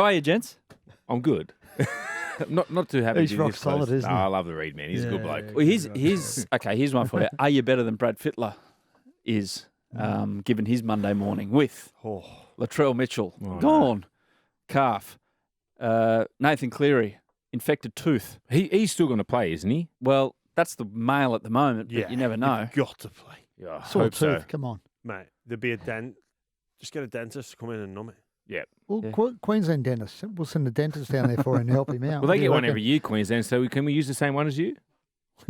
are you, gents? I'm good. not too happy. He's rock solid, isn't he? I love the Read man. He's a good bloke. Well, here's one for you. Are you better than Brad Fittler is, given his Monday morning with Latrell Mitchell, gone, calf, Nathan Cleary, infected tooth. He's still going to play, isn't he? Well, that's the mail at the moment, but you never know. You've got to play. Yeah, I Sore hope so. tooth, come on. Mate, there'd be a dent. Just get a dentist to come in and numb it. Yeah. Well, Queensland dentist. We'll send a dentist down there for him and help him out. Well, they get one every year, Queensland, so can we use the same one as you?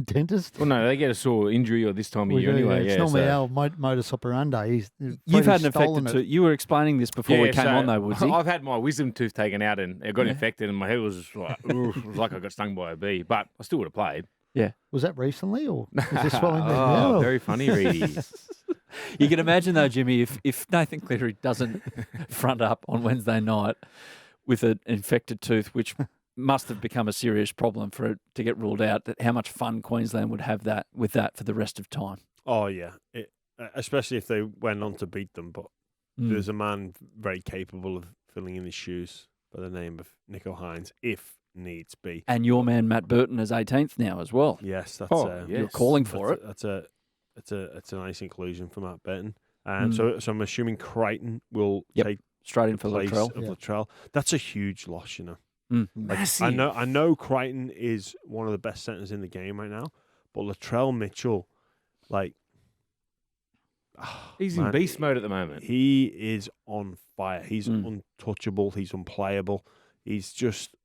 Dentist? Well, no, they get a sore injury or this time of year anyway. It's normally our modus operandi. You've had an infected tooth. You were explaining this before we came on, though, Woodsy. I've had my wisdom tooth taken out and it got infected, and my head was like, it was like I got stung by a bee. But I still would have played. Yeah. Was that recently, or was this swelling? Very funny, Reedy. You can imagine, though, Jimmy, if Nathan Cleary doesn't front up on Wednesday night with an infected tooth, which must have become a serious problem for it to get ruled out, that how much fun Queensland would have with that for the rest of time. Oh, yeah. Especially if they went on to beat them. But there's a man very capable of filling in his shoes by the name of Nico Hines, if needs be. And your man, Matt Burton, is 18th now as well. Yes, that's you're calling for it. It's a nice inclusion for Matt Burton. So I'm assuming Crichton will take straight in for place Latrell. of Latrell. That's a huge loss, you know. Massive. I know Crichton is one of the best centers in the game right now, but Latrell Mitchell, he's in beast mode at the moment. He is on fire. He's untouchable. He's unplayable. He's just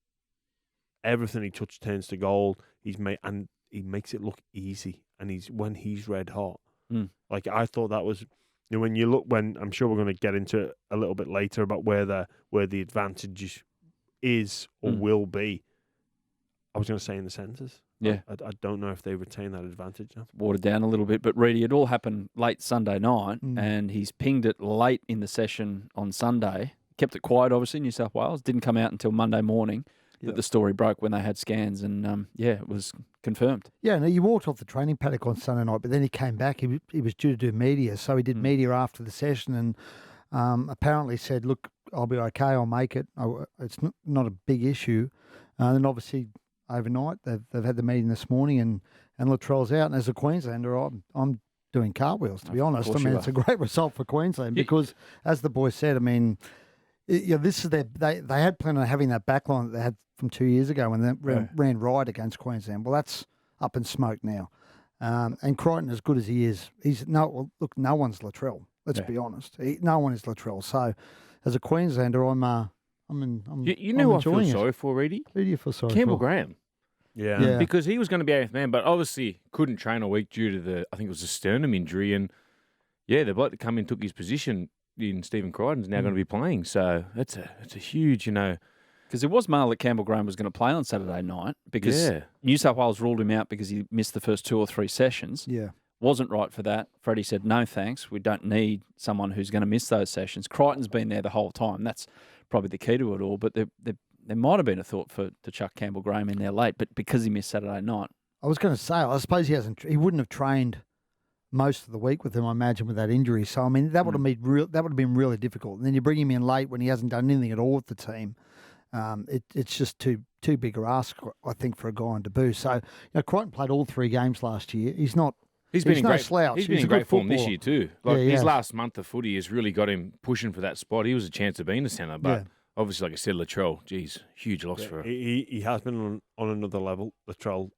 everything he touches turns to gold. He makes it look easy. And when he's red hot, I thought that was. When I'm sure we're going to get into it a little bit later about where the advantage is or will be. I was going to say in the centres. Yeah. I don't know if they retain that advantage now. Watered down a little bit, but Reedy, it all happened late Sunday night, and he's pinged it late in the session on Sunday. Kept it quiet, obviously, New South Wales. Didn't come out until Monday morning that the story broke when they had scans, and it was confirmed. Yeah, no, he walked off the training paddock on Sunday night, but then he came back. He was due to do media, so he did media after the session, and apparently said, "Look, I'll be okay. I'll make it. It's not a big issue." And then obviously overnight they've had the meeting this morning, and Latrell's out. And as a Queenslander, I'm doing cartwheels, to be honest. I mean, it's a great result for Queensland because, as the boys said, I mean, this is they had planned on having that backline that they had from 2 years ago when they ran riot against Queensland. Well, that's up in smoke now. And Crichton, as good as he is, no one's Latrell. Let's be honest. No one is Latrell. So, as a Queenslander, I'm you know who I feel sorry for, Reedy? Who do you feel sorry Campbell for? Graham. Yeah. Because he was going to be 8th man, but obviously couldn't train a week due to I think it was a sternum injury. And the bloke that come in took his position in Stephen Crichton's now going to be playing. So it's a huge, Because it was mail that Campbell Graham was going to play on Saturday night because New South Wales ruled him out because he missed the first 2 or 3 sessions. Yeah. Wasn't right for that. Freddie said, no thanks. We don't need someone who's going to miss those sessions. Crichton's been there the whole time. That's probably the key to it all. But there might have been a thought to chuck Campbell Graham in there late, but because he missed Saturday night. I was going to say, I suppose he wouldn't have trained most of the week with him, I imagine, with that injury. So, I mean, that would have been really difficult. And then you bring him in late when he hasn't done anything at all with the team. It's just too big a ask, I think, for a guy on debut. So, Crichton played all 3 games last year. He's been in no great slouch. He's been in great form this year too. His has. last month of footy has really got him pushing for that spot. He was a chance of being a centre, but obviously, like I said, Latrell, huge loss for him. He has been on another level, Latrell,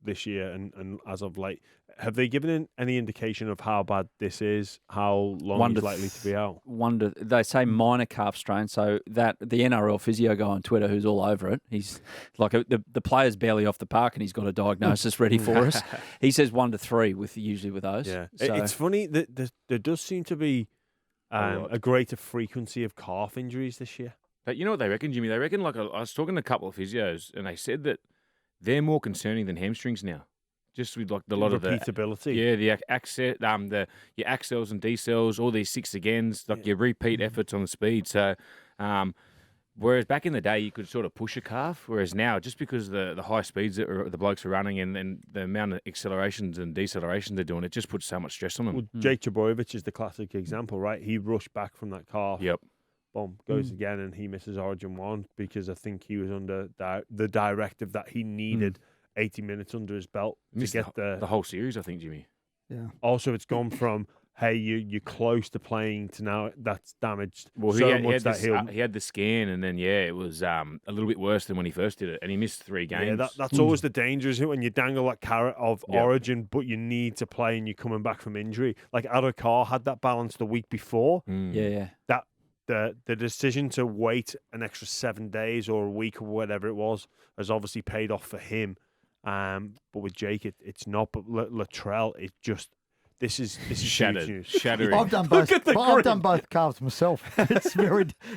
this year and as of late. Have they given any indication of how bad this is, how long he's likely to be out? They say minor calf strain, so that the NRL physio guy on Twitter who's all over it, he's like the player's barely off the park and he's got a diagnosis ready for us. He says 1 to 3 usually with those. Yeah, so. It's funny that there does seem to be a greater frequency of calf injuries this year. But you know what they reckon, Jimmy? They reckon, I was talking to a couple of physios and they said that they're more concerning than hamstrings now. Just with a lot of the repeatability. The access, your accels and decels, all these 6 agains, your repeat efforts on the speed. So, whereas back in the day you could sort of push a calf, whereas now just because the high speeds that the blokes are running and the amount of accelerations and decelerations they're doing, it just puts so much stress on them. Well, Jake Trbojevic is the classic example, right? He rushed back from that calf. Yep. boom, goes again, and he misses Origin 1 because I think he was under the directive that he needed 80 minutes under his belt to get the whole series, I think, Jimmy. Yeah. Also, it's gone from, hey, you're close to playing to now that's damaged Well, so he much that he had the scan, and then, it was a little bit worse than when he first did it, and he missed 3 games. Yeah, that's always the danger, isn't it? When you dangle that carrot of Origin, but you need to play and you're coming back from injury. Like Adokar had that balance the week before. Yeah. That the decision to wait an extra 7 days or a week or whatever it was has obviously paid off for him. But with Jake, it's not. But Latrell, it just this is shattering. I've done both. I've done both calves myself.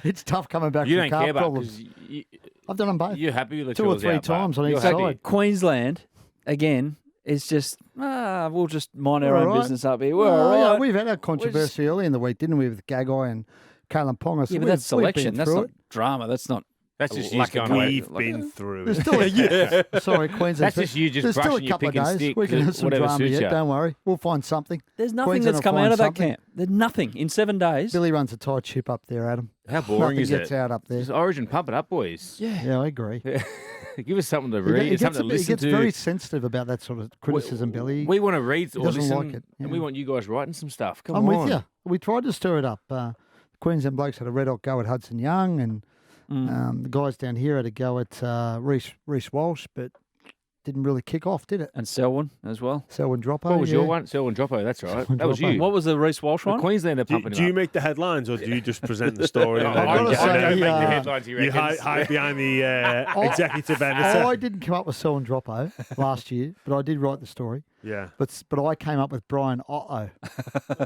It's tough coming back. You from don't calf care about problems. I've done them both. You're happy with 2 or 3 times on each side. Queensland, again, is just, we'll just mind our We're own all right. business up here. We're all right. Yeah, we've had our controversy early in the week, didn't we, with Gagai and Kalen Ponga? So Yeah, but that's we've selection. been That's through not drama. That's not. That's just Like you going away. We've been through There's it. still sorry, Queensland. That's just you just There's still a brushing your couple of pick and days. stick, We can have some whatever drama suits yet. you. Don't worry. We'll find something. There's nothing Queensland that's will come find out of that something. camp. There's nothing in 7 days. Billy runs a tight ship up there, Adam. How boring Nothing is gets it? out up there. Just Origin, pump it up, boys. Yeah, I agree. Give us something to read, something to He listen gets to. very sensitive about that sort of criticism, Billy. We want to read or doesn't listen, like it, and yeah. we want you guys writing some stuff. Come I'm on. with you. We tried to stir it up. The Queensland blokes had a red hot go at Hudson Young, and the guys down here had a go at Reece Walsh, but didn't really kick off, did it? And Selwyn as well. Selwyn Droppo. What was your one? Selwyn Droppo, that's right. Selwyn That was Droppo. you. What was the Reece Walsh The one? Queenslander Do pumping you him up. make the headlines or do you just present the story? I and then gotta don't say, make the yeah. headlines, he you reckons. hide behind the executive editor. I didn't come up with Selwyn Droppo last year, but I did write the story. Yeah. But I came up with Brian Uh-oh,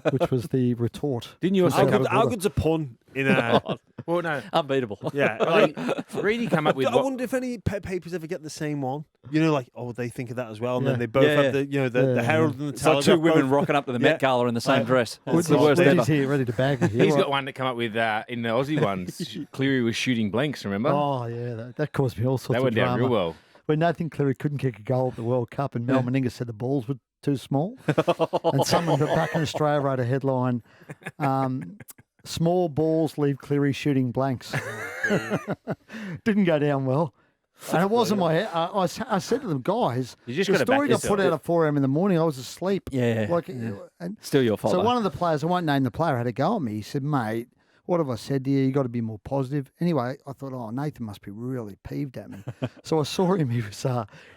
which was the retort. Didn't you also How good's a pun in a... Well, no. Unbeatable. Yeah. Like, Reedy come up with I what? wonder if any papers ever get the same one. You know, like, oh, they think of that as well. And Yeah. then they both Yeah, have the Herald and the It's like Telegraph. two women both- rocking up to the Met Yeah. Gala in the same dress. It's Woody's the worst ever. here, ready to bag me here. He's right? got one that come up with in the Aussie ones. Cleary was shooting blanks, remember? Oh, yeah, that caused me all sorts that of went drama. down real well. When Nathan Cleary couldn't kick a goal at the World Cup and Mel Meninga said the balls were too small. And someone back in Australia wrote a headline, small balls leave Cleary shooting blanks. Didn't go down well. And it wasn't my head. I said to them, guys, You just the gotta back story got put yourself. out at 4 a.m. in the morning. I was asleep. Yeah. And Still your fault. so though. one of the players, I won't name the player, had a go at me. He said, mate, what have I said to you? You got to be more positive. Anyway, I thought, oh, Nathan must be really peeved at me. So I saw him. He was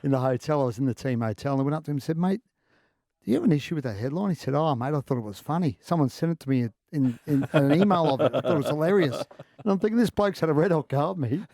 in the hotel. I was in the team hotel. And I went up to him and said, mate, do you have an issue with that headline? He said, oh, mate, I thought it was funny. Someone sent it to me in an email of it. I thought it was hilarious. And I'm thinking, this bloke's had a red hot go at me.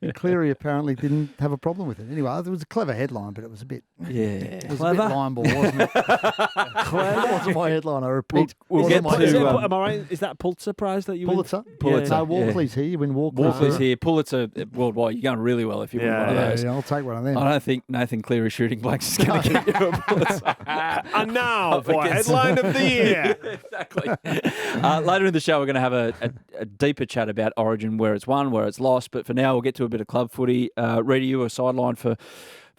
And Cleary apparently didn't have a problem with it. Anyway, it was a clever headline, but it was a bit... Yeah. It was a bit line ball, wasn't it? That wasn't my headline, I repeat. We'll Wasn't get my to, headline. Am I right? Is that Pulitzer Prize that you win? Pulitzer? Pulitzer, No, Walkley's here. You win Walkley's. Walkley's here. Pulitzer worldwide. You're going really well if you win one of Yeah, those. yeah, I'll take one of them. I don't think Nathan Cleary shooting blanks is going to get you a Pulitzer. And now for against- headline of the year. Exactly. Later in the show, we're going to have a deeper chat about Origin, where it's won, where it's lost. But for now, we'll get to a bit of club footy. Ready, you were sidelined for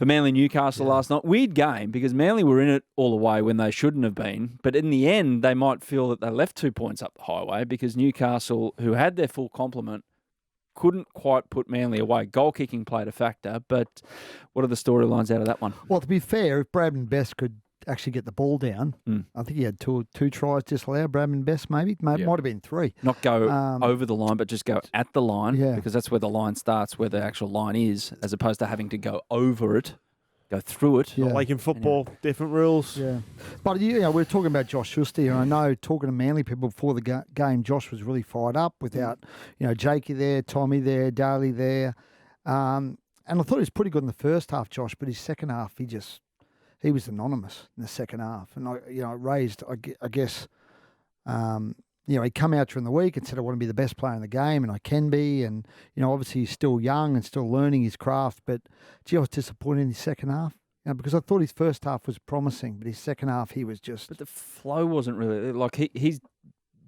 Manly Newcastle last night. Weird game because Manly were in it all the way when they shouldn't have been. But in the end, they might feel that they left 2 points up the highway because Newcastle, who had their full complement, couldn't quite put Manly away. Goal kicking played a factor. But what are the storylines out of that one? Well, to be fair, if Bradman Best could actually get the ball down, I think he had two tries disallowed, Bradman Best maybe. Might have been 3. Not go over the line, but just go at the line, Yeah. because that's where the line starts, where the actual line is, as opposed to having to go over it, go through it. Yeah. Like in football, different rules. Yeah. But, we're talking about Josh Schuster here. I know, talking to Manly people before the game, Josh was really fired up without, Jakey there, Tommy there, Daly there. And I thought he was pretty good in the first half, Josh, but his second half, he was anonymous in the second half. And, raised, I guess, he come out during the week and said, I want to be the best player in the game, and I can be. And, obviously he's still young and still learning his craft. But, gee, I was disappointed in his second half, because I thought his first half was promising, but his second half he was just... But the flow wasn't really... Like, he's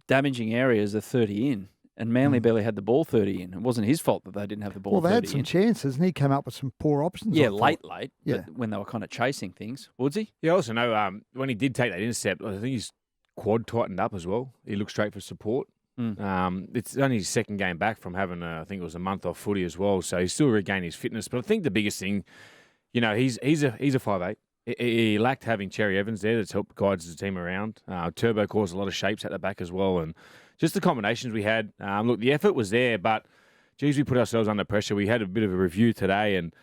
damaging areas are 30 in, and Manly barely had the ball 30 in. It wasn't his fault that they didn't have the ball 30 in. Well, they had some chances, and he came up with some poor options. Yeah, I thought. late, Yeah. but when they were kind of chasing things. Woodsy? Yeah, I also know when he did take that intercept, I think his quad tightened up as well. He looked straight for support. It's only his second game back from having, I think it was a month off footy as well. So he's still regained his fitness. But I think the biggest thing, he's a 5'8". He lacked having Cherry Evans there that's helped guide the team around. Turbo caused a lot of shapes at the back as well. And just the combinations we had. Look, the effort was there, but, geez, we put ourselves under pressure. We had a bit of a review today, and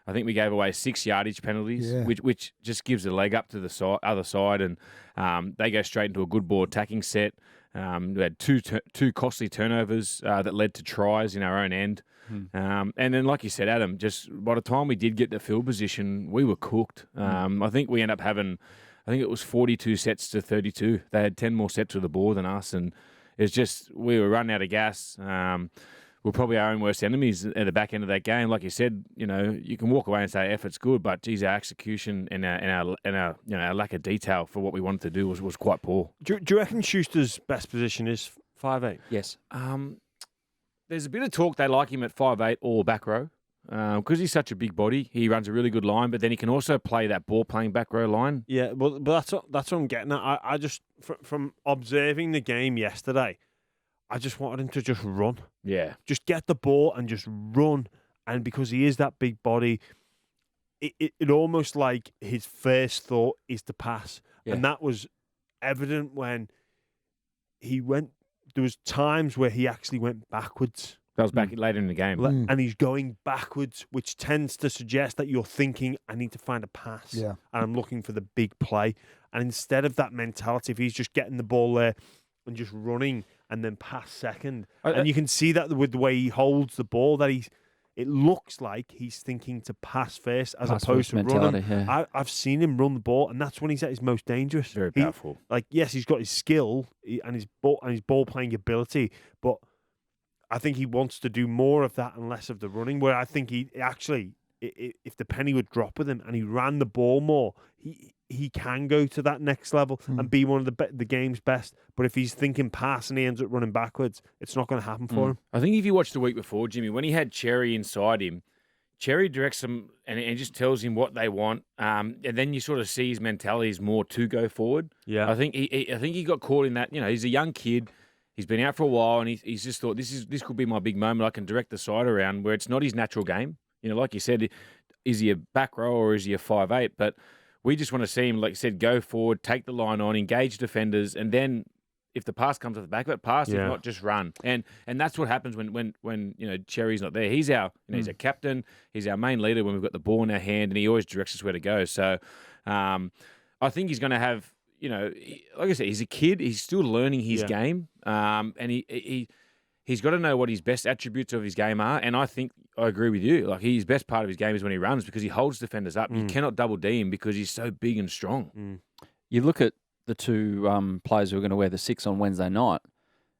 I think we gave away 6 yardage penalties, which just gives a leg up to the other side. And they go straight into a good ball attacking set. We had two costly turnovers that led to tries in our own end. And then, like you said, Adam, just by the time we did get the field position, we were cooked. I think we ended up having, it was 42 sets to 32. They had 10 more sets with the ball than us, and it's just we were running out of gas. We're probably our own worst enemies at the back end of that game. Like you said, you can walk away and say effort's good, but geez, our execution and our lack of detail for what we wanted to do was quite poor. Do you reckon Schuster's best position is 5'8"? Yes. There's a bit of talk they like him at 5'8" or back row because he's such a big body. He runs a really good line, but then he can also play that ball-playing back row line. Yeah, but that's what I'm getting at. I just, from observing the game yesterday, I just wanted him to just run. Yeah. Just get the ball and just run. And because he is that big body, it almost like his first thought is to pass. Yeah. And that was evident when he went. There was times where he actually went backwards. That was back later in the game. And he's going backwards, which tends to suggest that you're thinking, I need to find a pass. Yeah. And I'm looking for the big play. And instead of that mentality, if he's just getting the ball there and just running and then pass second. And you can see that with the way he holds the ball, that it looks like he's thinking to pass first as opposed to running. Yeah. I've seen him run the ball, and that's when he's at his most dangerous. Very powerful. Yes, he's got his skill and his ball playing ability, but I think he wants to do more of that and less of the running, where I think he actually, if the penny would drop with him and he ran the ball more, he can go to that next level and be one of the game's best. But if he's thinking pass and he ends up running backwards, it's not going to happen for him. I think if you watched the week before, Jimmy, when he had Cherry inside him, Cherry directs them and just tells him what they want. And then you sort of see his mentality is more to go forward. Yeah, I think he got caught in that. He's a young kid. He's been out for a while, and he's just thought this could be my big moment. I can direct the side around where it's not his natural game. Like you said, is he a back row or is he a 5'8"? But we just want to see him, like you said, go forward, take the line on, engage defenders, and then if the pass comes off the back of it, pass, if not, just run. And that's what happens when Cherry's not there. He's our he's our captain, he's our main leader when we've got the ball in our hand, and he always directs us where to go. So I think he's going to have, like I said, he's a kid, he's still learning his game, and he's got to know what his best attributes of his game are. And I think I agree with you. Like, his best part of his game is when he runs, because he holds defenders up. You cannot double D him because he's so big and strong. You look at the two players who are going to wear the 6 on Wednesday night,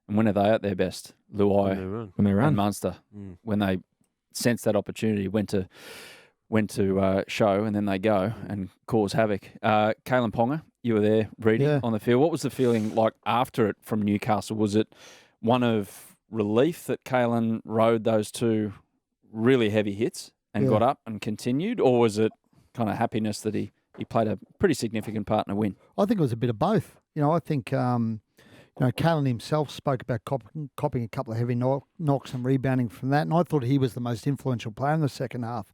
and when are they at their best? Luai when they run. and Munster. When they sense that opportunity, went to show, and then they go and cause havoc. Kalen Ponga, you were there reading on the field. What was the feeling like after it from Newcastle? Was it one of relief that Kalen rode those two really heavy hits and got up and continued, or was it kind of happiness that he played a pretty significant part in a win? I think it was a bit of both. I think Kalen himself spoke about copying a couple of heavy knocks and rebounding from that, and I thought he was the most influential player in the second half.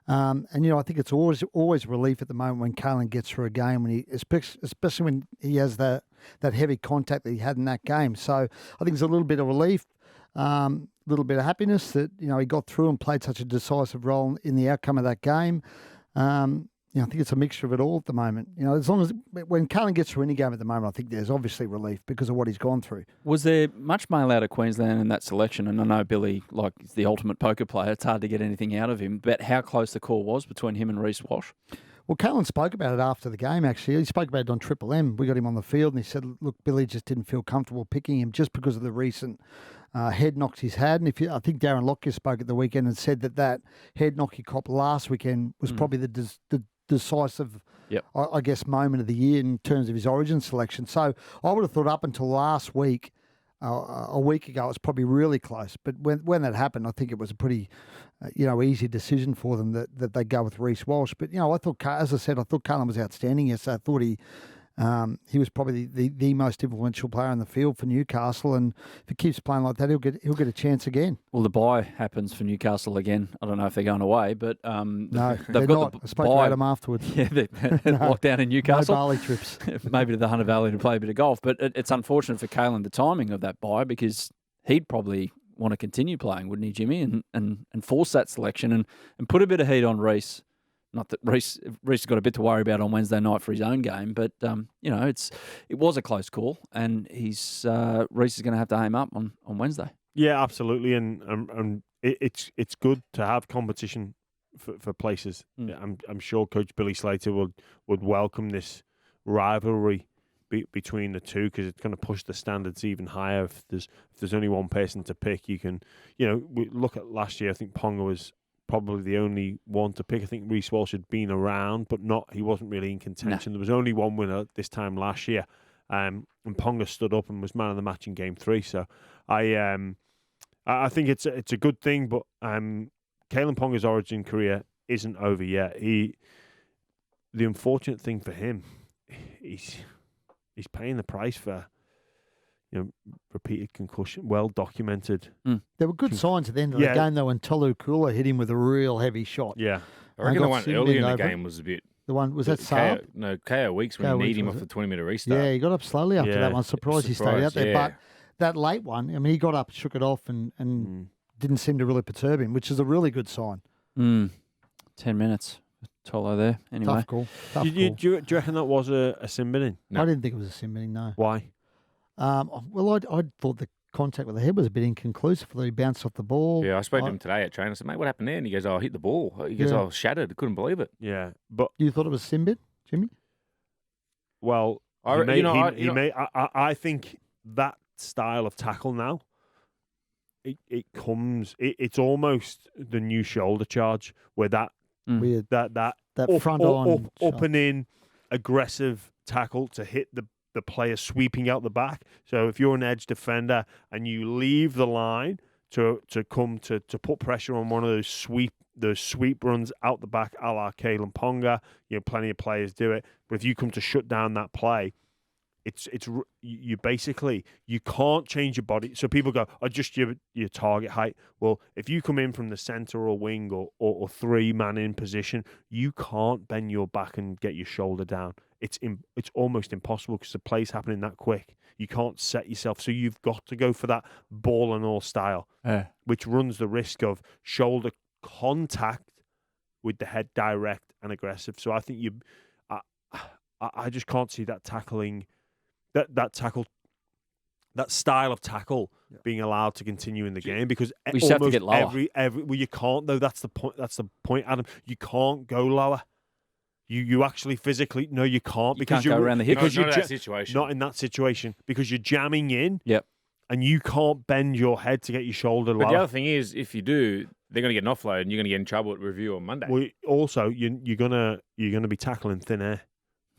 I think it's always relief at the moment when Kalen gets through a game, when especially when he has that heavy contact that he had in that game. So I think it's a little bit of relief, a little bit of happiness that he got through and played such a decisive role in the outcome of that game. I think it's a mixture of it all at the moment. As long as when Kalen gets through any game at the moment, I think there's obviously relief because of what he's gone through. Was there much mail out of Queensland in that selection? And I know Billy, is the ultimate poker player. It's hard to get anything out of him. But how close the call was between him and Reece Walsh? Well, Kalen spoke about it after the game, actually. He spoke about it on Triple M. We got him on the field, and he said, look, Billy just didn't feel comfortable picking him just because of the recent head knocks he's had. And I think Darren Lockyer spoke at the weekend and said that head knock he copped last weekend was probably the decisive, I guess, moment of the year in terms of his origin selection. So I would have thought up until last week, a week ago, it was probably really close. But when that happened, I think it was a pretty, easy decision for them that they go with Reece Walsh. But I thought, as I said, I thought Kalen was outstanding. Yes, I thought he He was probably the most influential player in the field for Newcastle, and if he keeps playing like that, he'll get a chance again. Well, the bye happens for Newcastle again. I don't know if they're going away, but No, they've they're got not. the I spoke to bye. Adam afterwards. Yeah, they're locked down in No Newcastle. Bali trips. Maybe to the Hunter Valley to play a bit of golf, but it's unfortunate for Kalen the timing of that bye, because he'd probably want to continue playing, wouldn't he, Jimmy, and force that selection and put a bit of heat on Reece. Not that Reece has got a bit to worry about on Wednesday night for his own game, but it was a close call, and Reece is going to have to aim up on Wednesday. Yeah, absolutely, and it's good to have competition for places. I'm sure Coach Billy Slater would welcome this rivalry between the two, because it's going to push the standards even higher. If there's only one person to pick, you can, we look at last year. I think Ponga was probably the only one to pick. I think Reece Walsh had been around, but he wasn't really in contention. There was only one winner this time last year, and Ponga stood up and was man of the match in Game 3. So I think it's a good thing, but Kalen Ponga's origin career isn't over yet. The unfortunate thing for him, he's paying the price for repeated concussion, well documented. There were good signs at the end of the game, though, when Tolu Kula hit him with a real heavy shot. Yeah. I reckon the one earlier in the game was a bit... The one, was that Saab? No, KO Weeks when he kneed him off the 20-metre restart. Yeah, he got up slowly after that one. Surprised he stayed out there. Yeah. But that late one, I mean, he got up, shook it off, and didn't seem to really perturb him, which is a really good sign. 10 minutes. Tolo there. Anyway. Tough call. Do you reckon that was a sin binning? No. I didn't think it was a sin binning, no. Why? Well, I thought the contact with the head was a bit inconclusive. I thought he bounced off the ball. Yeah, I spoke to him today at training. I said, mate, what happened there? And he goes, I hit the ball. He goes, I was shattered. I couldn't believe it. Yeah. But you thought it was sin bin, Jimmy? Well, I think that style of tackle now, it's almost the new shoulder charge, where that weird that up, front on up and in aggressive tackle to hit the player sweeping out the back. So if you're an edge defender and you leave the line to come to put pressure on one of those sweep runs out the back, a la Kalen Ponga, plenty of players do it. But if you come to shut down that play, you basically, you can't change your body. So people go, adjust your target height. Well, if you come in from the center or wing or 3-man in position, you can't bend your back and get your shoulder down. It's almost impossible, because the play's happening that quick. You can't set yourself. So you've got to go for that ball and all style, which runs the risk of shoulder contact with the head direct and aggressive. So I think I just can't see that tackling. That style of tackle being allowed to continue in the game, because we just have to get lower. Well, you can't though. That's the point, Adam. You can't go lower. You actually physically you can't, because you can't go around the hip. Not in that situation. Not in that situation, because you're jamming in. Yep. And you can't bend your head to get your shoulder lower. But the other thing is, if you do, they're going to get an offload, and you're going to get in trouble at review on Monday. Well, also you're gonna be tackling thin air.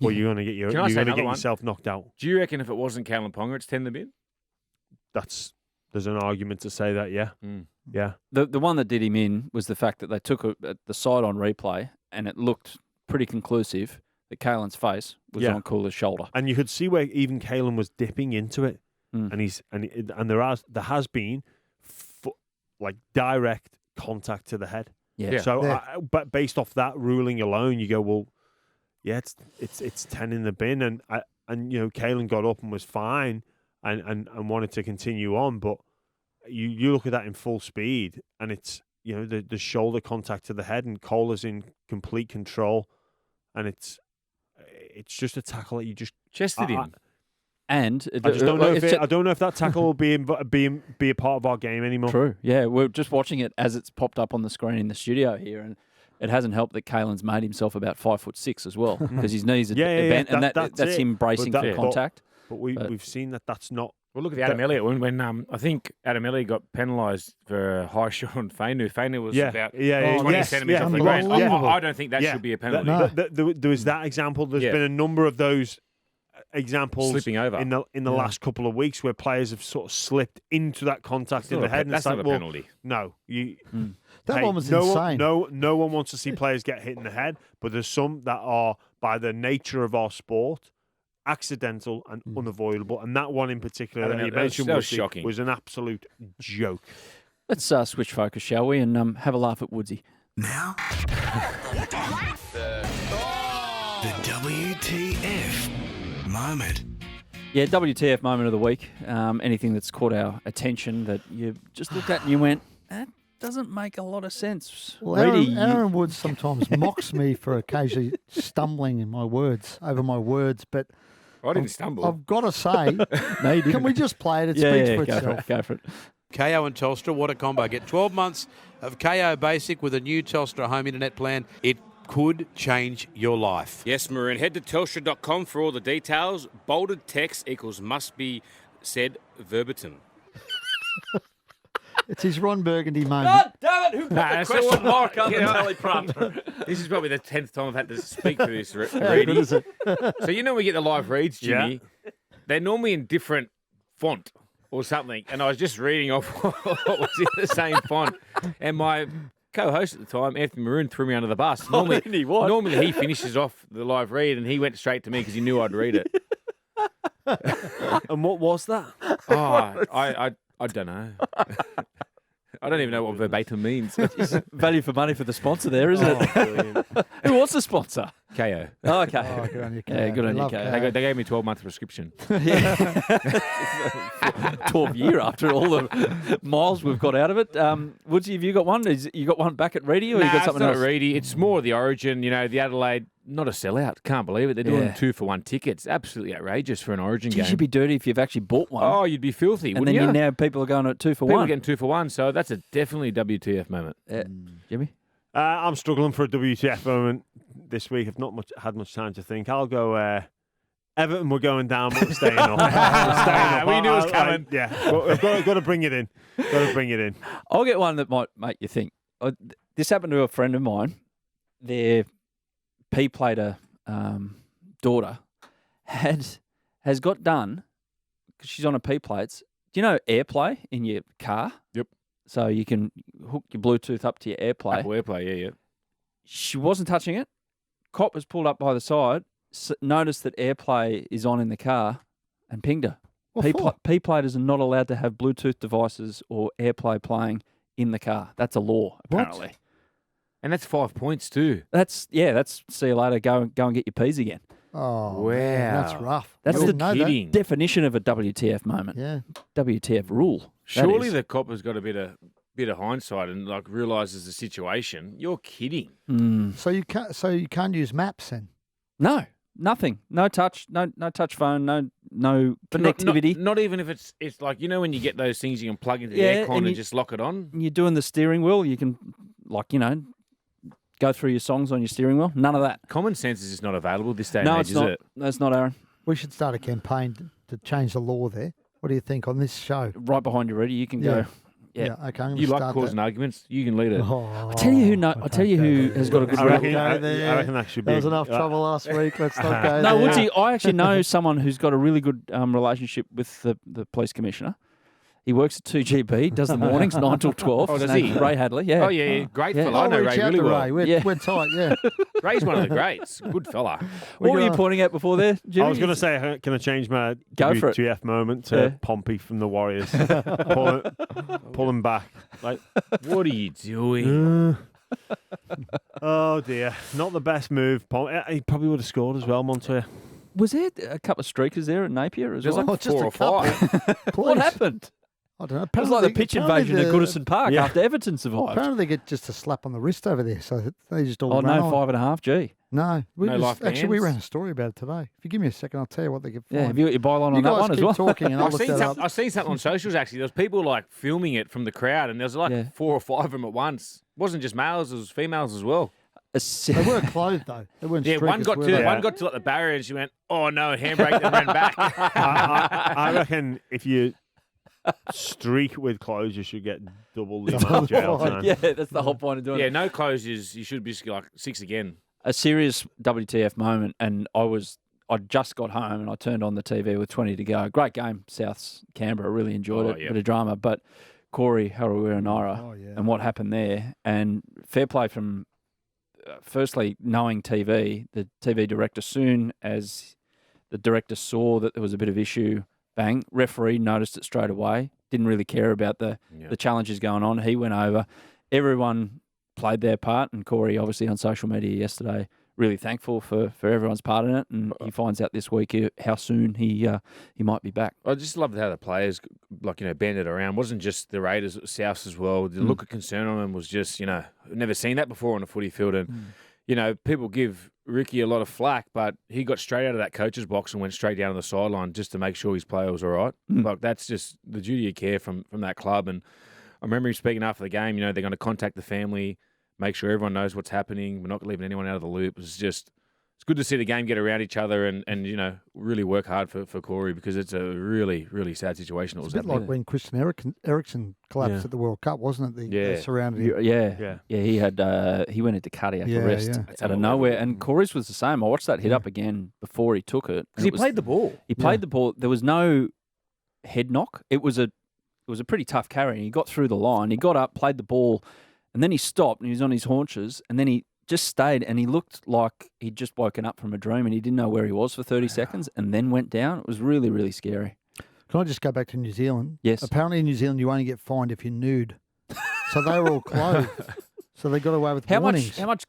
Or you're going to get yourself knocked out. Do you reckon if it wasn't Kalen Ponga, it's 10 the bin? There's an argument to say that, yeah. Yeah. The one that did him in was the fact that they took the side on replay, and it looked pretty conclusive that Kalen's face was on Kula's shoulder. And you could see where even Kalen was dipping into it. And there has been direct contact to the head. Yeah. So but based off that ruling alone, you go, well, yeah, it's 10 in the bin, and Kalen got up and was fine, and wanted to continue on, but you look at that in full speed, and it's the shoulder contact to the head, and Cola's in complete control, and it's just a tackle that you just chested him. And I just don't know I don't know if that tackle will be a part of our game anymore. True. Yeah, we're just watching it as it's popped up on the screen in the studio here, and it hasn't helped that Kalen's made himself about 5'6" as well, because his knees are bent, and that's him bracing for contact. But we've seen that's not. Well, look at the Adam Elliott when I think Adam Elliott got penalised for a high shot on Fainu. Fainu was about 20 centimetres off the ground. I don't think that should be a penalty. There was that example. There's been a number of those examples slipping over in the last couple of weeks where players have sort of slipped into that contact in the head. That's not a penalty. No, that one was insane. No one wants to see players get hit in the head, but there's some that are, by the nature of our sport, accidental and unavoidable. And that one in particular that you mentioned that was shocking. was an absolute joke. Let's switch focus, shall we, and have a laugh at Woodsy. Now, the WTF moment. Yeah, WTF moment of the week. Anything that's caught our attention that you just looked at and you went, that doesn't make a lot of sense. Well, Reedy, Aaron Woods sometimes mocks me for occasionally stumbling in over my words, but I didn't stumble. I've got to say, No, you didn't. can we just play it? It yeah, speaks yeah, for go itself. Go for it. KO and Telstra, what a combo. Get 12 months of KO Basic with a new Telstra home internet plan. It could change your life. Yes, Maroon. Head to telstra.com for all the details. Bolded text equals must be said verbatim. It's his Ron Burgundy moment. God damn it! Who put the so question mark on the you know, teleprompter? This is probably the 10th time I've had to speak for this, How good Reedy. is it? So you know we get the live reads, Jimmy. They're normally in different font or something, and I was just reading off what was in the same font, and my co-host at the time, Anthony Maroon, threw me under the bus. Normally, normally he finishes off the live read, and he went straight to me because he knew I'd read it. And what was that? Oh, I don't know. I don't even know what verbatim means. Value for money for the sponsor there, isn't it? Brilliant. Who was the sponsor? KO. Oh, okay. Oh, good on you, Yeah, good on you, Love Kay. Kay. They gave me 12-month prescription. 12 year after all the miles we've got out of it. Woodsy, have you got one? You got one back at Reedy, or you got It's something not else? Reedy. It's more the origin. You know, the Adelaide, not a sellout. Can't believe it. They're doing Yeah. 2-for-1 tickets. Absolutely outrageous for an origin You game. should be dirty if you've actually bought one. Oh, you'd be filthy, and wouldn't then you? now people are going at 2 for People are 1. getting 2-for-1, so that's definitely a WTF moment. Jimmy? I'm struggling for a WTF moment this week. I've not had much time to think. I'll go. Everton were going down, but we're staying up. We're staying up. We knew it was coming. Yeah, we've got to bring it in. Got to bring it in. I'll get one that might make you think. This happened to a friend of mine. Their P-plater daughter has got done, because she's on a P-plates. Do you know AirPlay in your car? Yep. So you can hook your Bluetooth up to your AirPlay. Apple AirPlay, yeah. She wasn't touching it. Cop was pulled up by the side, noticed that AirPlay is on in the car, and pinged her. What for? P-platers are not allowed to have Bluetooth devices or AirPlay playing in the car. That's a law, apparently. And that's 5 points too. That's see you later. Go and get your P's again. Oh, Wow. man, that's rough. That's I the didn't know that. kidding. Definition of a WTF moment. Yeah. WTF rule. That Surely is. the cop has got a bit of hindsight and realizes the situation. You're kidding. So you can't use maps then. No, nothing. No touch. No touch phone. No But not- connectivity. Not even if it's like, you know, when you get those things you can plug into the Yeah, aircon and and you- just lock it on. You're doing the steering wheel. You can, go through your songs on your steering wheel. None of that. Common sense is just not available this day and No, age, it's is not. it? No, it's not, Aaron. We should start a campaign to change the law there. What do you think on this show? Right behind you, ready. You can Yeah. go. Yeah. Okay. I'm gonna You like start causing that. arguments? You can lead it. Oh, I tell you who has got a good I rap. reckon, Go I there. reckon that should be. There was enough trouble last week. Let's not go No, there. Woodsy, I actually know someone who's got a really good relationship with the police commissioner. He works at 2GB, does the mornings, 9 till 12. Oh, does His name's he? Ray Hadley, yeah. Oh, yeah. Great Yeah. fella. I I'll know reach Ray out really to well. Ray. We're, Yeah. we're tight, yeah. Ray's one of the greats. Good fella. What were you gonna- pointing at before there, Jimmy? I was going to say, can I change my Go for it. WTF moment to Yeah. Pompey from the Warriors? pull him back. Like, What are you doing? oh dear, not the best move. He probably would have scored as well, Montoya. Was there a couple of streakers there at Napier as There's well? like just 4 a or 5. What Please. happened? I don't know. It was like the pitch invasion at Goodison Park Yeah. after Everton survived. Apparently they get just a slap on the wrist over there, so they just all Oh, run no, on. 5.5 G. No, No life actually we bands? ran a story about it today. If you give me a second, I'll tell you what they get Yeah, fined. have you got your byline You on that guys one as keep well? talking, and I'll I've look seen, that up. I've seen something on socials, actually. There was people, filming it from the crowd, and there was, Yeah. 4 or 5 of them at once. It wasn't just males, it was females as well. They were clothed though. They weren't. Yeah, one streakers, got were to they? one got to the barrier, and she went, "Oh no!" Handbrake and ran back. I reckon if you streak with clothes, you should get double the amount of jail time. Yeah, that's the whole point of doing yeah, it. no closures. You should be just 6 again. A serious WTF moment, and I just got home and I turned on the TV with 20 to go. Great game, Souths Canberra. Really enjoyed Oh, it. yeah. Bit of drama, but Corey Harawira-Naera Oh, yeah. and what happened there, and fair play from firstly knowing TV, the TV director. Soon as The director saw that there was a bit of issue. Bang. Referee noticed it straight away. Didn't really care about the challenges going on. He went over. Everyone played their part, and Corey, obviously on social media yesterday, really thankful for everyone's part in it, and he finds out this week how soon he might be back. I just loved how the players, banded around. It wasn't just the Raiders, it was Souths as well. The look of concern on them was just, never seen that before on a footy field. And, people give Ricky a lot of flack, but he got straight out of that coach's box and went straight down to the sideline just to make sure his player was all right. That's just the duty of care from that club. And I remember him speaking after the game, they're going to contact the family, make sure everyone knows what's happening. We're not leaving anyone out of the loop. It's good to see the game get around each other and really work hard for Corey, because it's a really, really sad situation. It's a bit like when Christian Eriksen collapsed at the World Cup, wasn't it? The surrounding. Yeah. He went into cardiac arrest out of nowhere. And Corey's was the same. I watched that hit up again before he took it. Because he played the ball. He played the ball. There was no head knock. It was a pretty tough carry. He got through the line. He got up, played the ball, and then he stopped and he was on his haunches, and then he just stayed, and he looked like he'd just woken up from a dream, and he didn't know where he was for 30 seconds and then went down. It was really, really scary. Can I just go back to New Zealand? Yes. Apparently in New Zealand you only get fined if you're nude. So they were all clothed. So they got away with warnings. How much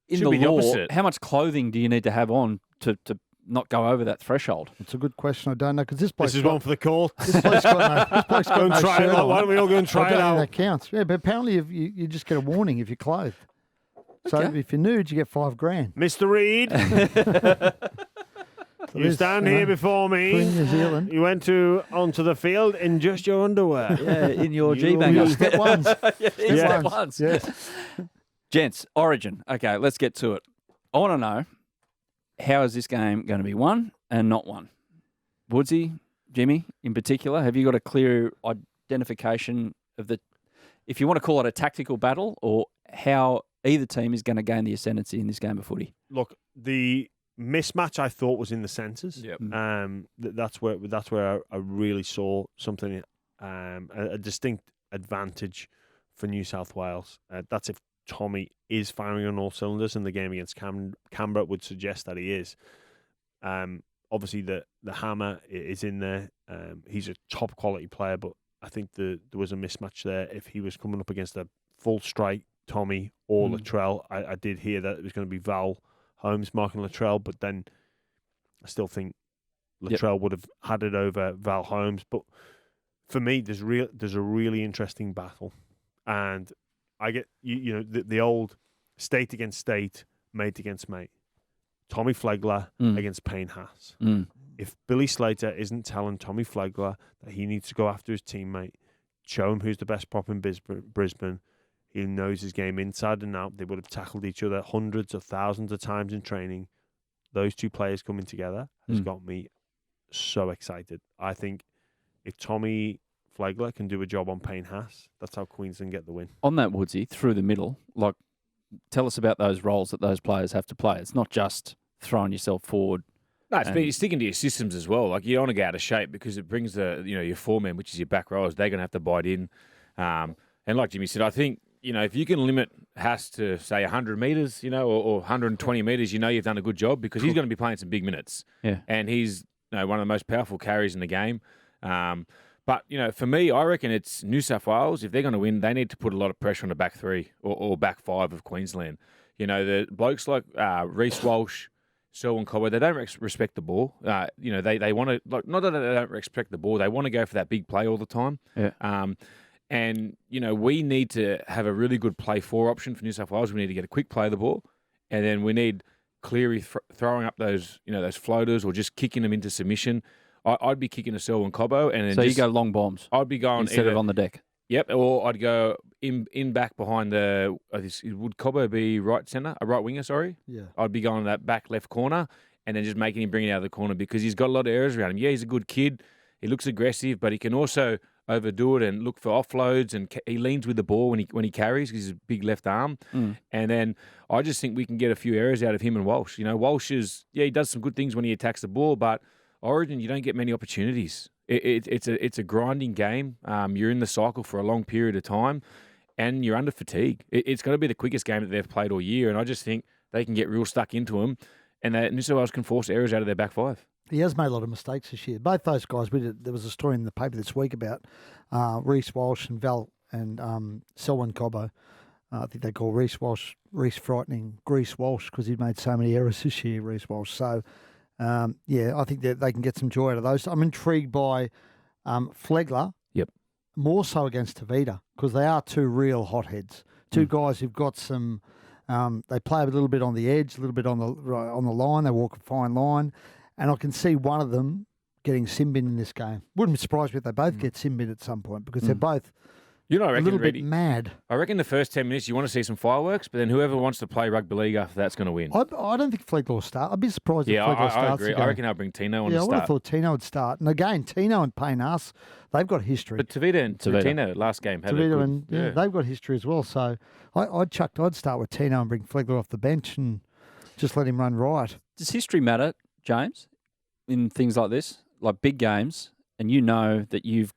in Should the be the law, opposite. how much clothing do you need to have on to not go over that threshold? It's a good question. I don't know, because this bloke's This is one for the court. This bloke's got Go and no try it shirt out. on. Why don't we all go and try I it don't think out? that counts. Yeah, but apparently you just get a warning if you're clothed. So Okay. if you're nude, you get $5,000. Mr. Reed, So you there's, stand you know, here before for me. New Zealand. You went onto the field in just your underwear. Yeah, in your You G-banger. Step ones. Step ones. Yes. Gents, Origin. Okay, let's get to it. I want to know, how is this game going to be won and not won? Woodsy, Jimmy, in particular, have you got a clear identification of if you want to call it a tactical battle, or how either team is going to gain the ascendancy in this game of footy? Look, the mismatch I thought was in the centres. Yep. That's where I really saw something, a distinct advantage for New South Wales. That's if Tommy is firing on all cylinders, and the game against Canberra would suggest that he is. Obviously, the hammer is in there. He's a top quality player, but I think there was a mismatch there. If he was coming up against a full strike Tommy or Latrell, I did hear that it was going to be Val Holmes marking Latrell, but then I still think Latrell would have had it over Val Holmes. But for me, there's a really interesting battle, and I get the old state against state, mate against mate. Tommy Flegler against Payne Haas. If Billy Slater isn't telling Tommy Flegler that he needs to go after his teammate, show him who's the best prop in Brisbane, he knows his game inside and out. They would have tackled each other hundreds of thousands of times in training. Those two players coming together has got me so excited. I think if Tommy Flegler can do a job on Payne Haas, that's how Queensland get the win. On that, Woodsy, through the middle, tell us about those roles that those players have to play. It's not just throwing yourself forward. No, it's sticking to your systems as well. Like, you don't want to get out of shape, because it brings your foremen, which is your back rowers, they're going to have to bite in. And like Jimmy said, I think, if you can limit Haas to, say, 100 metres, or 120 metres, you've done a good job, because he's going to be playing some big minutes. Yeah. And he's one of the most powerful carries in the game. But, for me, I reckon it's New South Wales. If they're going to win, they need to put a lot of pressure on the back three or back five of Queensland. The blokes like Reece Walsh, Selwyn Cobbo, they don't respect the ball. They want to, not that they don't respect the ball, they want to go for that big play all the time. Yeah. And, we need to have a really good play four option for New South Wales. We need to get a quick play of the ball. And then we need Cleary throwing up those floaters or just kicking them into submission. I'd be kicking a Selwyn Cobbo. And then So you go long bombs I'd be going instead of on the deck. Yep, or I'd go in back behind would Cobbo be right winger, sorry? Yeah. I'd be going that back left corner and then just making him bring it out of the corner, because he's got a lot of errors around him. Yeah, he's a good kid. He looks aggressive, but he can also overdo it and look for offloads, and he leans with the ball when he carries, because he's a big left arm. And then I just think we can get a few errors out of him and Walsh. Walsh he does some good things when he attacks the ball, but Origin, you don't get many opportunities. It's a grinding game. You're in the cycle for a long period of time, and you're under fatigue. It's going to be the quickest game that they've played all year, and I just think they can get real stuck into them. and New South Wales can force errors out of their back five. He has made a lot of mistakes this year. Both those guys, there was a story in the paper this week about Reece Walsh and Selwyn Cobbo. I think they call Reece frightening Grease Walsh because he'd made so many errors this year, Reece Walsh. So, I think that they can get some joy out of those. I'm intrigued by Flegler. Yep. More so against Tavita because they are two real hotheads. Two guys who've got some. They play a little bit on the edge, a little bit on the line. They walk a fine line, and I can see one of them getting sin-bin in this game. Wouldn't surprise me if they both get sin-bin at some point because they're both You know, I a reckon, little bit Reedy, mad. I reckon the first 10 minutes you want to see some fireworks, but then whoever wants to play rugby league after that's going to win. I don't think Flegler will start. I'd be surprised if Flegler I starts. agree. I reckon I'll bring Tino on Yeah, to I would have start. thought Tino would start. And again, Tino and Payne Haas, they've got history. But Tavita and Tino last game had a Tavita good, and they've got history as well. So I'd start with Tino and bring Flegler off the bench and just let him run riot. Does history matter, James, in things like this, like big games, and you know that you've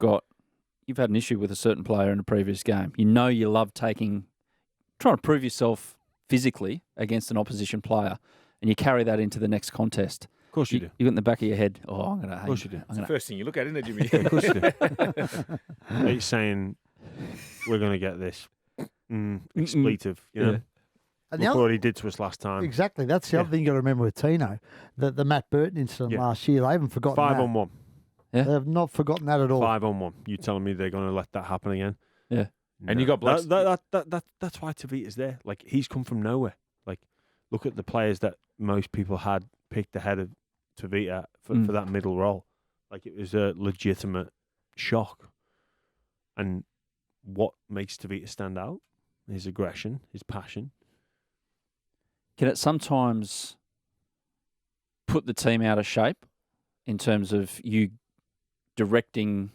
had an issue with a certain player in a previous game. You know you love trying to prove yourself physically against an opposition player, and you carry that into the next contest. Of course you do. You got in the back of your head, I'm going to hate. Of course you do. It's the first thing you look at, isn't it, Jimmy? Of course you do. Are you saying we're going to get this expletive, you know? Yeah. And Look what he did to us last time. Exactly. That's the other thing you got to remember with Tino. The Matt Burton incident last year, they haven't forgotten 5 that. on 1. Yeah. They have not forgotten that at all. 5 on 1. You telling me they're going to let that happen again? Yeah. And you got blokes. That's why Tavita's there. Like, he's come from nowhere. Like, look at the players that most people had picked ahead of Tavita for that middle role. Like, it was a legitimate shock. And what makes Tavita stand out? His aggression, his passion. Can it sometimes put the team out of shape in terms of you directing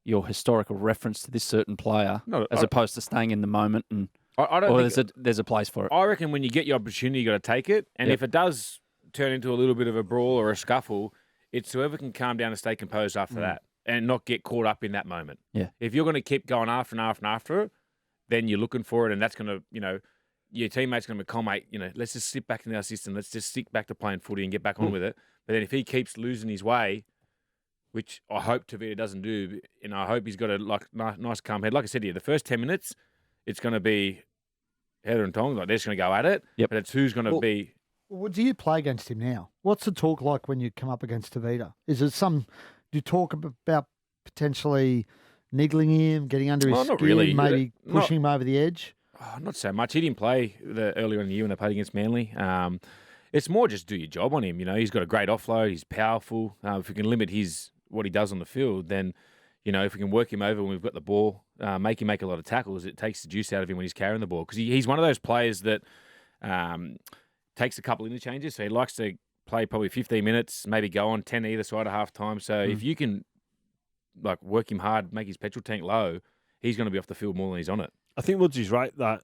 your historical reference to this certain player as opposed to staying in the moment and I don't think there's a place for it? I reckon when you get your opportunity, you got to take it. And if it does turn into a little bit of a brawl or a scuffle, it's whoever can calm down and stay composed after that and not get caught up in that moment. Yeah. If you're going to keep going after it, then you're looking for it, and that's going to, your teammate's going to become, let's just sit back in our system. Let's just stick back to playing footy and get back on with it. But then if he keeps losing his way, which I hope Tavita doesn't do, and I hope he's got a nice calm head. Like I said to you, the first 10 minutes, it's going to be header and tongs. Like, they're just going to go at it. Yep. But it's who's going to be. Well, do you play against him now? What's the talk like when you come up against Tavita? Is it do you talk about potentially niggling him, getting under his Not skin, really. maybe pushing him over the edge? Not so much. He didn't play earlier in the year when they played against Manly. It's more just do your job on him. He's got a great offload. He's powerful. If we can limit what he does on the field, then, if we can work him over when we've got the ball, make him make a lot of tackles, it takes the juice out of him when he's carrying the ball. Because he's one of those players that takes a couple interchanges. So he likes to play probably 15 minutes, maybe go on 10 either side at half time. So if you can work him hard, make his petrol tank low, he's going to be off the field more than he's on it. I think Woodsy's right that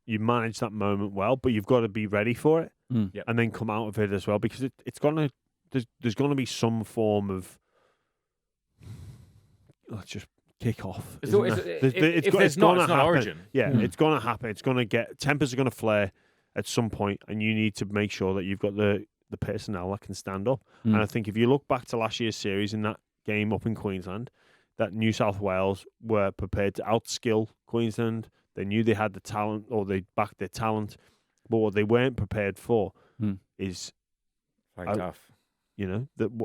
you manage that moment well, but you've got to be ready for it and then come out of it as well, because it's gonna there's going to be some form of let's just kick off. It's not origin. Yeah, it's going to happen. It's going to tempers are going to flare at some point, and you need to make sure that you've got the personnel that can stand up. And I think if you look back to last year's series in that game up in Queensland, that New South Wales were prepared to outskill Queensland. They knew they had the talent, or they backed their talent, but what they weren't prepared for is tough.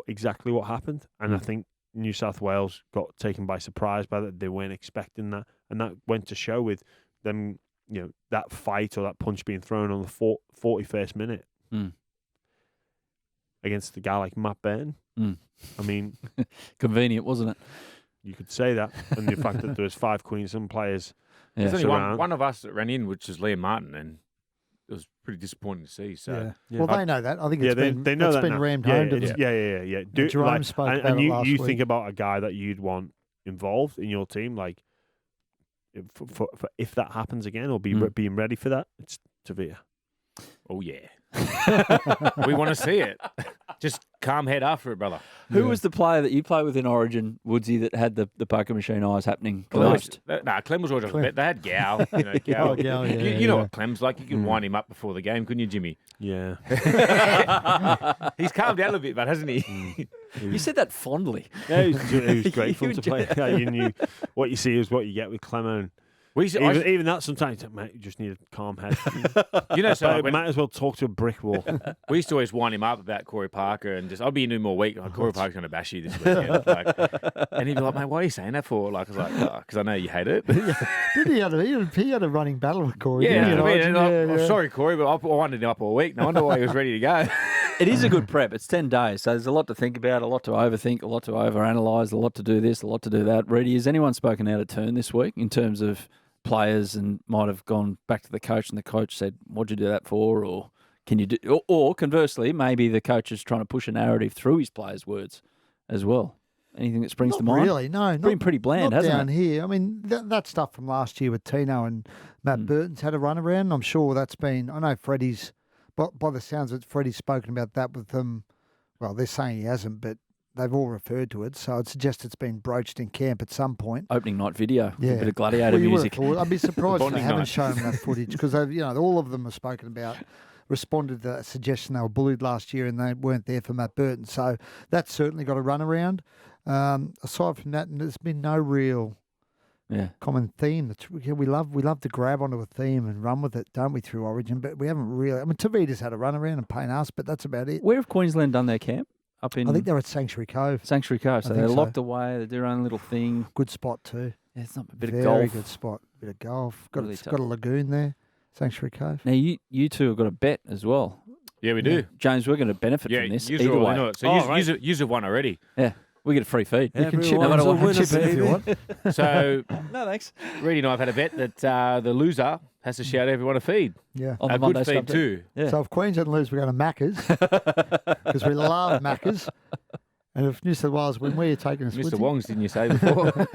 Exactly what happened. And I think New South Wales got taken by surprise by that. They weren't expecting that, and that went to show with them. That fight or that punch being thrown on the 41st minute against the guy like Matt Burton. I mean, convenient, wasn't it? You could say that, and the fact that there was 5 Queensland players. There's only one of us that ran in, which is Liam Martin, and it was pretty disappointing to see. So, well, they know that. I think they know it's been rammed home to them. Yeah. Jerome spoke about it last you week. think about a guy that you'd want involved in your team, like for if that happens again, or being ready for that, it's Tavita. Oh yeah, we want to see it. Just calm head after it, brother. Who was the player that you played with in Origin, Woodsy, that had the poker machine eyes happening the most? Clem was always off the bet. They had Gow. Gow. Gow, You know what Clem's like. You can wind him up before the game, couldn't you, Jimmy? Yeah. He's calmed down a bit, but hasn't he? You said that fondly. Yeah, he was great fun to play. You knew what you see is what you get with Clement. Even that sometimes, mate, you just need a calm head. So might as well talk to a brick wall. We used to always wind him up about Corey Parker and just, I'll be in New more week. Like, Corey Parker's going to bash you this weekend. And he'd be like, mate, why are you saying that for? Like, I was like, because I know you hate it. He had a running battle with Corey. Yeah, I'm sorry, Corey, but I winded him up all week. No wonder why he was ready to go. It is a good prep. It's 10 days, so there's a lot to think about, a lot to overthink, a lot to overanalyze, a lot to do this, a lot to do that. Reedy, has anyone spoken out of turn this week in terms of players and might have gone back to the coach and the coach said, what'd you do that for? Or can you do, or conversely, maybe the coach is trying to push a narrative through his players' words as well. Anything that springs to mind? Really, no. It's been pretty bland, hasn't down it? here. I mean, that stuff from last year with Tino and Matt Burton's had a run around. I'm sure that's been, I know Freddie's, but by the sounds of it, Freddie's spoken about that with them. Well, they're saying he hasn't, but they've all referred to it. So I'd suggest it's been broached in camp at some point. Opening night video, yeah. A bit of gladiator music. I'd be surprised if they haven't night. shown that footage because all of them have spoken about, responded to that suggestion they were bullied last year and they weren't there for Matt Burton. So that's certainly got a run around. Aside from that, there's been no real common theme. We love to grab onto a theme and run with it, don't we, through Origin? But we haven't really. I mean, Tavita's had a run around and Payne us, but that's about it. Where have Queensland done their camp? Up in, I think they're at Sanctuary Cove. Sanctuary Cove, so I they're think so. locked away. They do their own little thing. Good spot too. Yeah, it's not a bit Very of golf. good spot. Bit of golf. Got Really got a lagoon there. Sanctuary Cove. Now you two have got a bet as well. Yeah, we do. James, we're going to benefit from this either way. So you have won already. Yeah, we get a free feed. You can chip no matter what chip in if you want. So No, thanks. Reedy and I have had a bet that the loser has to shout everyone a feed. Yeah. On A the good Monday feed Scrum too. Yeah. So if Queensland lose, we're going to Macca's because we love Macca's. And if New South Wales win, where are you taking us? Mr. Woodsy? Wong's, didn't you say before?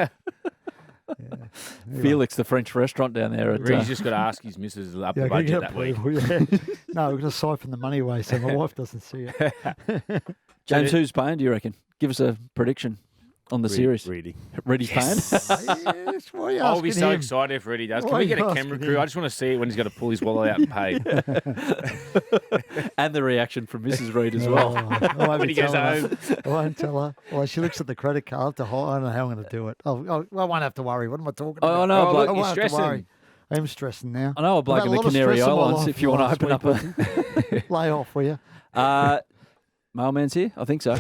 Felix, the French restaurant down there. At, Reedy's just got to ask his missus up the Yeah, budget get that a week. plea, yeah. No, we're going to siphon the money away so my wife doesn't see it. James, who's paying, do you reckon? Give us a prediction on the series. Reedy. Ready's paying? Yes, why are you I'll be asking so him? excited if Reedy does. Can Why we are get you a asking camera him? crew? I just want to see it when he's got to pull his wallet out and pay. And the reaction from Mrs. Reed as well. I won't When be he goes telling her. home. I won't tell her. Well, she looks at the credit card to hold. I don't know how I'm going to do it. I won't have to worry. What am I talking about? I know, Oh, bloke, look, I you're won't have to worry. stressing. I am stressing now. I know a bloke I've in had the a lot of Canary stress in my Islands life if you want to last open up week, a... lay off for you. Mailman's here? I think so.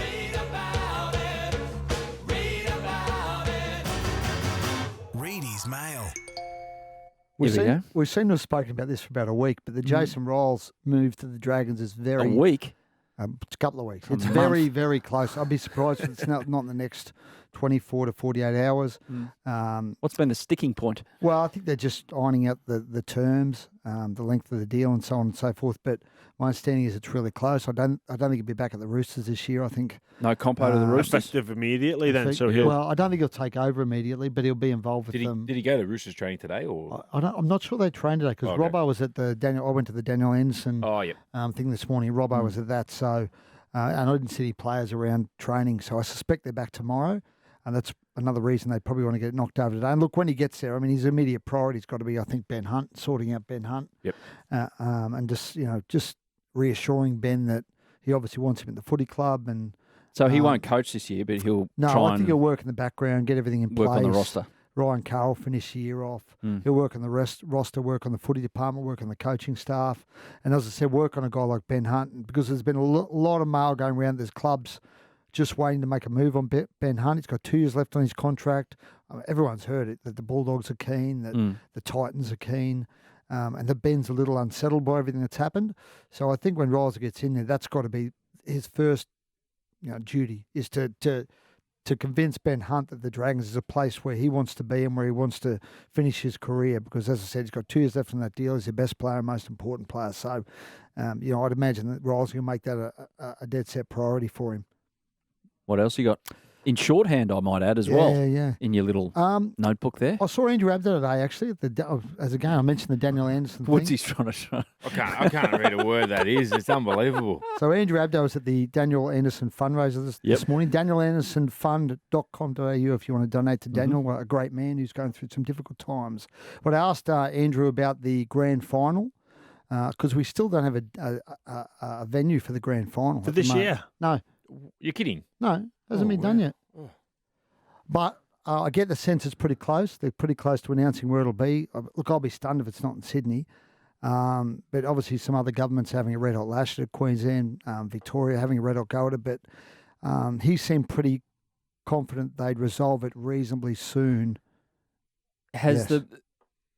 Reedy's Mail. We've Here we seen, go. we've seen us spoken about this for about a week, but the Jason Riles move to the Dragons is A very week? a couple of weeks. A It's month. very, very close. I'd be surprised if it's not in the next 24 to 48 hours. What's been the sticking point? Well, I think they're just ironing out the terms, the length of the deal, and so on and so forth. But my understanding is it's really close. I don't think he'll be back at the Roosters this year. I think. No compo to the Roosters? Effective immediately then, so he'll... Well, I don't think he'll take over immediately, but he'll be involved with Did them. he go to Roosters training today or? I'm not sure they trained today because Okay. Robbo was at the Daniel. I went to the Daniel Ensign Oh, yeah. thing this morning. Robbo was at that, so and I didn't see any players around training, so I suspect they're back tomorrow, and that's another reason they probably want to get it knocked over today. And look, when he gets there, I mean, his immediate priority's got to be, I think, Ben Hunt, sorting out Ben Hunt. Yep. And just reassuring Ben that he obviously wants him at the footy club, and So he won't coach this year, but he'll no, try I and think he'll work in the background, get everything in work place. on the roster. Ryan Carroll finish the year off. He'll work on the roster, work on the footy department, work on the coaching staff. And as I said, work on a guy like Ben Hunt, because there's been a lot of mail going around. There's clubs just waiting to make a move on Ben Hunt. He's got 2 years left on his contract. Everyone's heard it, that the Bulldogs are keen, that the Titans are keen, and that Ben's a little unsettled by everything that's happened. So I think when Riles gets in there, that's got to be his first duty, is to convince Ben Hunt that the Dragons is a place where he wants to be and where he wants to finish his career. Because, as I said, he's got 2 years left on that deal. He's the best player and most important player. So, I'd imagine that Riles will make that a dead set priority for him. What else you got? In shorthand, I might add as Yeah, well. yeah. In your little notebook there. I saw Andrew Abdo today, actually, as again, I mentioned the Daniel Anderson thing. Woodsy's trying to show. I can't read a word that is. It's unbelievable. So Andrew Abdo was at the Daniel Anderson fundraiser this morning. DanielAndersonFund.com.au if you want to donate to Daniel, a great man who's going through some difficult times. But I asked Andrew about the grand final because we still don't have a venue for the grand final. For this year? No. You're kidding? No, hasn't been done yet. Oh. But I get the sense it's pretty close. They're pretty close to announcing where it'll be. Look, I'll be stunned if it's not in Sydney. But obviously some other governments having a red hot lash at it, Queensland, Victoria having a red hot go at it. But he seemed pretty confident they'd resolve it reasonably soon. Has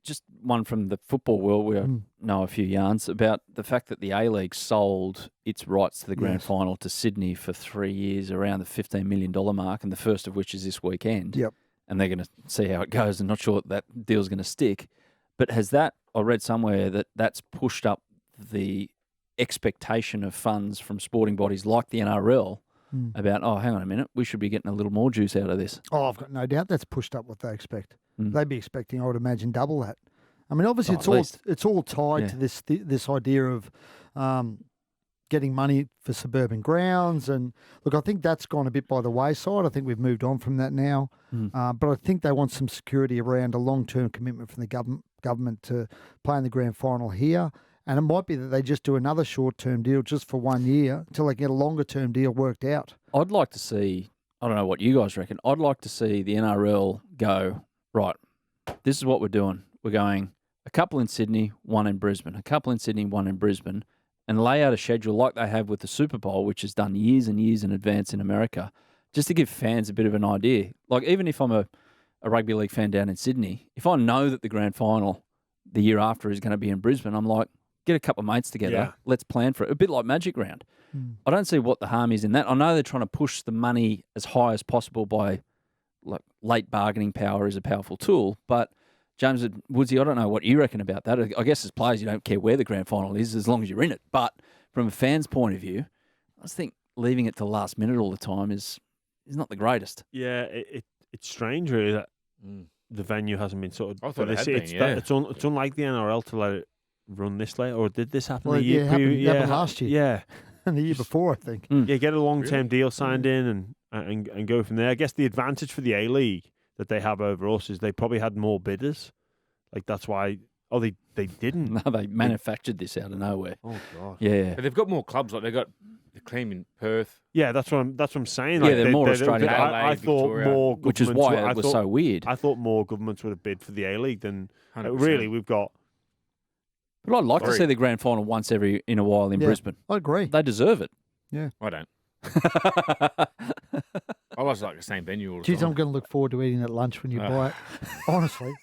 just one from the football world, we know a few yarns about the fact that the A-League sold its rights to the grand final to Sydney for 3 years around the $15 million mark, and the first of which is this weekend. Yep. And they're going to see how it goes. I'm not sure that deal's going to stick. But has that, I read somewhere that that's pushed up the expectation of funds from sporting bodies like the NRL about, hang on a minute, we should be getting a little more juice out of this. Oh, I've got no doubt that's pushed up what they expect. They'd be expecting, I would imagine, double that. I mean, obviously, it's all tied to this idea of getting money for suburban grounds. And look, I think that's gone a bit by the wayside. I think we've moved on from that now. But I think they want some security around a long-term commitment from the government to play in the grand final here. And it might be that they just do another short-term deal just for 1 year until they get a longer-term deal worked out. I'd like to see, I don't know what you guys reckon, I'd like to see the NRL go, right, this is what we're doing. We're going a couple in Sydney, one in Brisbane, a couple in Sydney, one in Brisbane, and lay out a schedule like they have with the Super Bowl, which is done years and years in advance in America, just to give fans a bit of an idea. Like, even if I'm a rugby league fan down in Sydney, if I know that the grand final the year after is going to be in Brisbane, I'm like, get a couple of mates together, let's plan for it. A bit like Magic Round. I don't see what the harm is in that. I know they're trying to push the money as high as possible by, like, late bargaining power is a powerful tool, but James and Woodsy, I don't know what you reckon about that. I guess as players, you don't care where the grand final is as long as you're in it. But from a fan's point of view, I just think leaving it to the last minute all the time is not the greatest. Yeah, it's strange really that the venue hasn't been sorted. I thought it had been, It's unlike the NRL to let it run this late, or did this happen Well, the year? it happened last year. Yeah. And the year before, I think. Yeah, get a long-term deal signed in and go from there. I guess the advantage for the A-League that they have over us is they probably had more bidders. Like, that's why... Oh, they didn't. No, they manufactured this out of nowhere. Oh, God. Yeah. But they've got more clubs. Like, they've got the Clean in Perth. Yeah, that's what I'm saying. Yeah, Like, they're more Australian. I thought Victoria, more... Which is why it was so weird. I thought more governments would have bid for the A-League than... 100%. Really, we've got... But I'd like to see the grand final once in a while in Brisbane. I agree. They deserve it. Yeah. I don't. I always like the same venue all the Geez, time. I'm going to look forward to eating that lunch when you buy it. Honestly.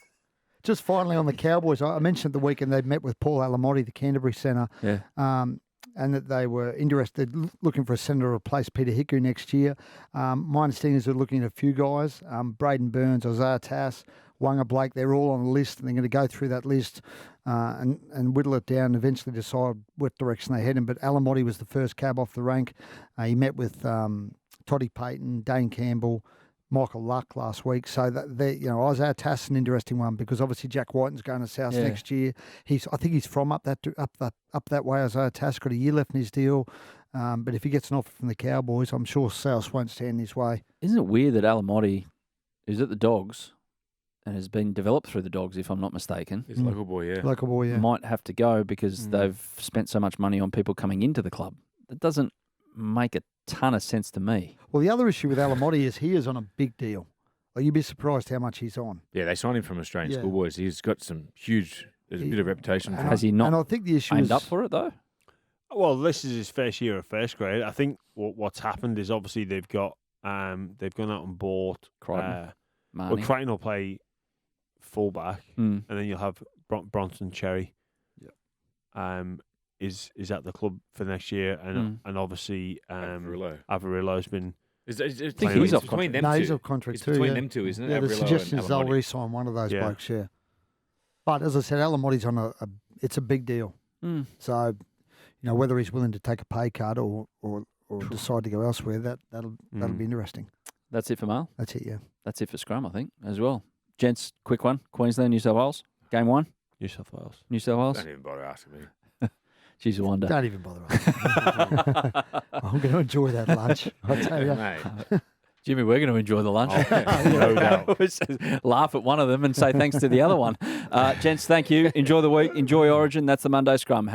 Just finally on the Cowboys, I mentioned the weekend they met with Paul Alamotti, the Canterbury centre, and that they were interested, looking for a centre to replace Peter Hiku next year. My understanding is they're looking at a few guys, Braden Burns, Isaiah Tass, Wanga Blake, they're all on the list, and they're going to go through that list and whittle it down and eventually decide what direction they head in. But Alamotti was the first cab off the rank. He met with Toddy Payton, Dane Campbell, Michael Luck last week. So Isaiah Tass an interesting one because obviously Jack Whiten's going to South next year. I think he's from up that way. Isaiah Tass got a year left in his deal. But if he gets an offer from the Cowboys, I'm sure South won't stand in his way. Isn't it weird that Alamotti, who's at the Dogs and has been developed through the Dogs, if I'm not mistaken, He's a local boy, yeah. Local boy, yeah. might have to go because they've spent so much money on people coming into the club? That doesn't make a ton of sense to me. Well, the other issue with Alamotti is he is on a big deal. Like, you'd be surprised how much he's on. Yeah, they signed him from Australian schoolboys. He's got some huge... There's a bit of reputation for him. Has he not and I think the issue aimed is, up for it, though? Well, this is his first year of first grade. I think what's happened is obviously they've gone out and bought Crichton. Well, Crichton will play fullback, and then you'll have Bronson Cherry. Is at the club for next year, and obviously Avarillo's been. I think he's off contract. No, he's off contract it's too. between them two, isn't it? Yeah, the Avarillo suggestion and is they'll Alamotti. re-sign one of those blokes. Yeah, but as I said, Alamotti's on it's a big deal. So, whether he's willing to take a pay cut or decide to go elsewhere, that'll be interesting. That's it for mail. That's it, yeah. That's it for Scrum, I think, as well. Gents, quick one. Queensland, New South Wales. Game 1. New South Wales. New South Wales. Don't even bother asking me. She's a wonder. Don't even bother. I'm going to enjoy that lunch, I tell you. Mate. Jimmy, we're going to enjoy the lunch. No doubt. Laugh at one of them and say thanks to the other one. Gents, thank you. Enjoy the week. Enjoy Origin. That's the Monday Scrum.